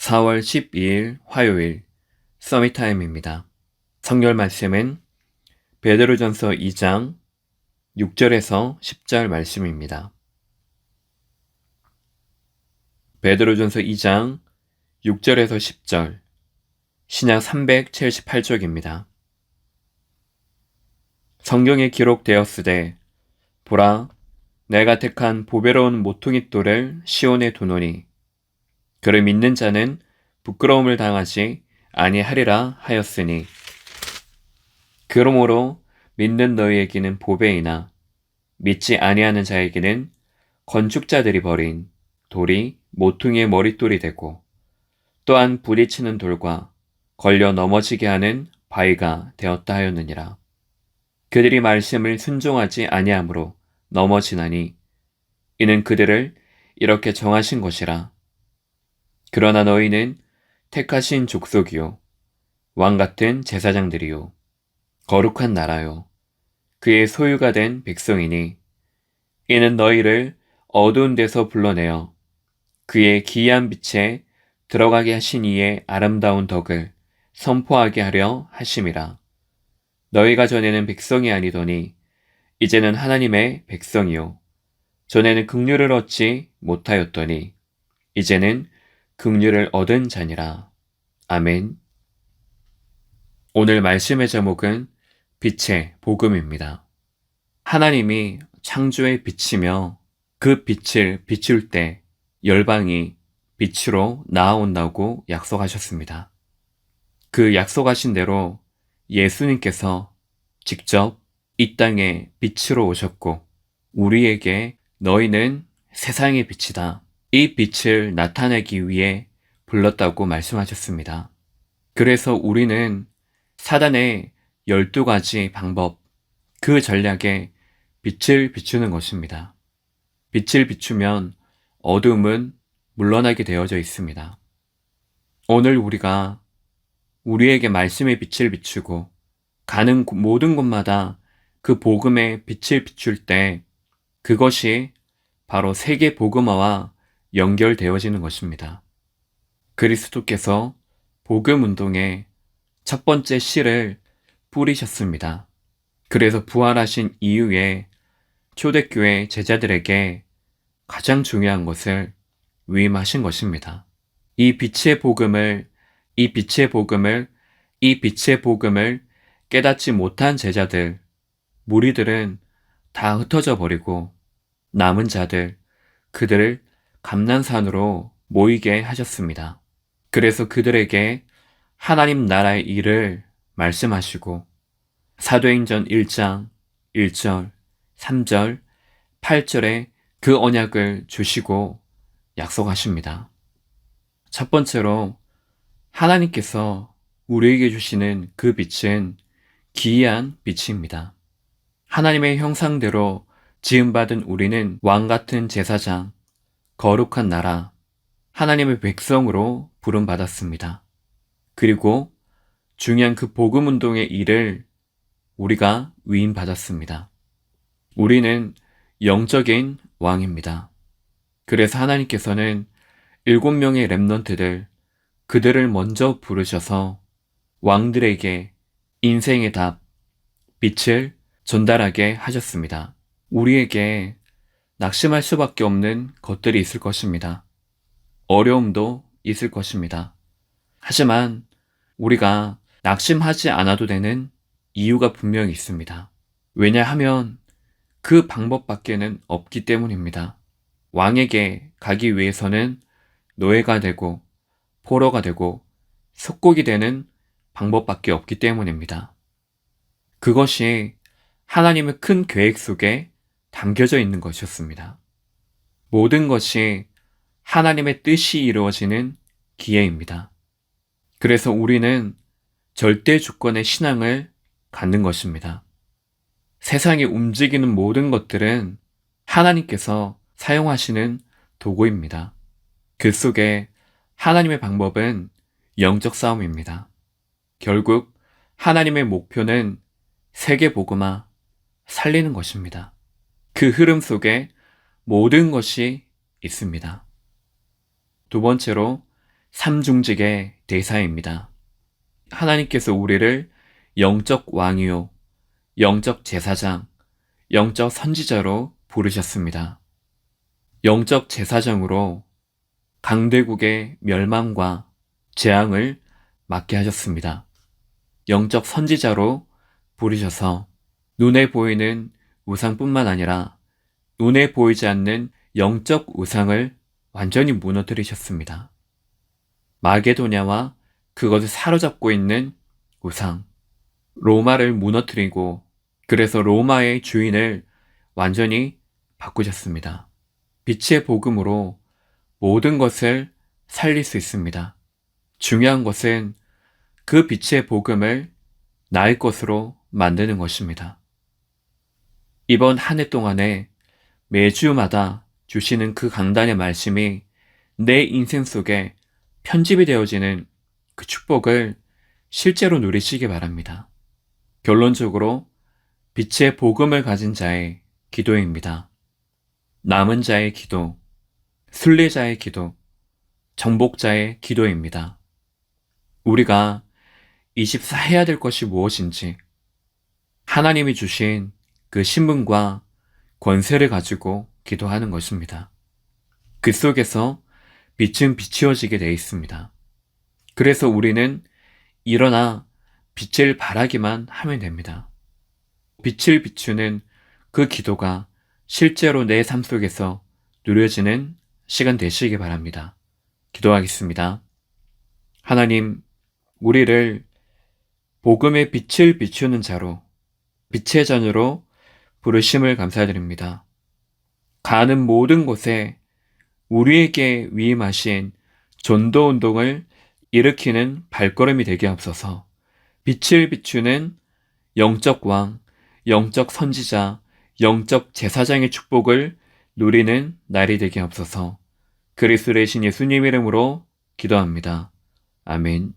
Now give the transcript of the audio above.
4월 12일 화요일 서밋타임입니다. 성경 말씀은 베드로전서 2장 6절에서 10절 말씀입니다. 베드로전서 2장 6절에서 10절 신약 378쪽입니다. 성경에 기록되었으되 보라 내가 택한 보배로운 모퉁이 돌을 시온에 두노니 그를 믿는 자는 부끄러움을 당하지 아니하리라 하였으니 그러므로 믿는 너희에게는 보배이나 믿지 아니하는 자에게는 건축자들이 버린 돌이 모퉁이의 머릿돌이 되고 또한 부딪히는 돌과 걸려 넘어지게 하는 바위가 되었다 하였느니라. 그들이 말씀을 순종하지 아니하므로 넘어지나니 이는 그들을 이렇게 정하신 것이라. 그러나 너희는 택하신 족속이요 왕같은 제사장들이요 거룩한 나라요 그의 소유가 된 백성이니 이는 너희를 어두운 데서 불러내어 그의 기이한 빛에 들어가게 하신 이의 아름다운 덕을 선포하게 하려 하심이라. 너희가 전에는 백성이 아니더니 이제는 하나님의 백성이요 전에는 긍휼을 얻지 못하였더니 이제는 긍휼을 얻은 자니라. 아멘. 오늘 말씀의 제목은 빛의 복음입니다. 하나님이 창조의 빛이며 그 빛을 비출 때 열방이 빛으로 나아온다고 약속하셨습니다. 그 약속하신 대로 예수님께서 직접 이 땅에 빛으로 오셨고 우리에게 너희는 세상의 빛이다. 이 빛을 나타내기 위해 불렀다고 말씀하셨습니다. 그래서 우리는 사단의 12가지 방법, 그 전략에 빛을 비추는 것입니다. 빛을 비추면 어두움은 물러나게 되어져 있습니다. 오늘 우리가 우리에게 말씀의 빛을 비추고 가는 모든 곳마다 그 복음의 빛을 비출 때 그것이 바로 세계 복음화와 연결되어지는 것입니다. 그리스도께서 복음 운동의 첫 번째 씨를 뿌리셨습니다. 그래서 부활하신 이후에 초대교회 제자들에게 가장 중요한 것을 위임하신 것입니다. 이 빛의 복음을 깨닫지 못한 제자들, 무리들은 다 흩어져 버리고 남은 자들, 그들을 감난산으로 모이게 하셨습니다. 그래서 그들에게 하나님 나라의 일을 말씀하시고 사도행전 1장 1절, 3절, 8절에 그 언약을 주시고 약속하십니다. 첫 번째로 하나님께서 우리에게 주시는 그 빛은 기이한 빛입니다. 하나님의 형상대로 지음받은 우리는 왕같은 제사장, 거룩한 나라, 하나님의 백성으로 부름받았습니다. 그리고 중요한 그 복음운동의 일을 우리가 위임받았습니다. 우리는 영적인 왕입니다. 그래서 하나님께서는 7명의 렘넌트들, 그들을 먼저 부르셔서 왕들에게 인생의 답, 빛을 전달하게 하셨습니다. 우리에게 낙심할 수밖에 없는 것들이 있을 것입니다. 어려움도 있을 것입니다. 하지만 우리가 낙심하지 않아도 되는 이유가 분명히 있습니다. 왜냐하면 그 방법밖에는 없기 때문입니다. 왕에게 가기 위해서는 노예가 되고 포로가 되고 속국이 되는 방법밖에 없기 때문입니다. 그것이 하나님의 큰 계획 속에 담겨져 있는 것이었습니다. 모든 것이 하나님의 뜻이 이루어지는 기회입니다. 그래서 우리는 절대 주권의 신앙을 갖는 것입니다. 세상에 움직이는 모든 것들은 하나님께서 사용하시는 도구입니다. 그 속에 하나님의 방법은 영적 싸움입니다. 결국 하나님의 목표는 세계 복음화, 살리는 것입니다. 그 흐름 속에 모든 것이 있습니다. 두 번째로 삼중직의 대사입니다. 하나님께서 우리를 영적 왕이요, 영적 제사장, 영적 선지자로 부르셨습니다. 영적 제사장으로 강대국의 멸망과 재앙을 막게 하셨습니다. 영적 선지자로 부르셔서 눈에 보이는 우상뿐만 아니라 눈에 보이지 않는 영적 우상을 완전히 무너뜨리셨습니다. 마게도냐와 그것을 사로잡고 있는 우상, 로마를 무너뜨리고 그래서 로마의 주인을 완전히 바꾸셨습니다. 빛의 복음으로 모든 것을 살릴 수 있습니다. 중요한 것은 그 빛의 복음을 나의 것으로 만드는 것입니다. 이번 한 해 동안에 매주마다 주시는 그 강단의 말씀이 내 인생 속에 편집이 되어지는 그 축복을 실제로 누리시기 바랍니다. 결론적으로 빛의 복음을 가진 자의 기도입니다. 남은 자의 기도, 순례자의 기도, 정복자의 기도입니다. 우리가 24 해야 될 것이 무엇인지 하나님이 주신 그 신분과 권세를 가지고 기도하는 것입니다. 그 속에서 빛은 비추어지게 되어 있습니다. 그래서 우리는 일어나 빛을 발하기만 하면 됩니다. 빛을 비추는 그 기도가 실제로 내 삶 속에서 누려지는 시간 되시기 바랍니다. 기도하겠습니다. 하나님, 우리를 복음의 빛을 비추는 자로, 빛의 자녀로 부르심을 감사드립니다. 가는 모든 곳에 우리에게 위임하신 전도 운동을 일으키는 발걸음이 되게 하옵소서. 빛을 비추는 영적 왕, 영적 선지자, 영적 제사장의 축복을 누리는 날이 되게 하옵소서. 그리스도의 신 예수님 이름으로 기도합니다. 아멘.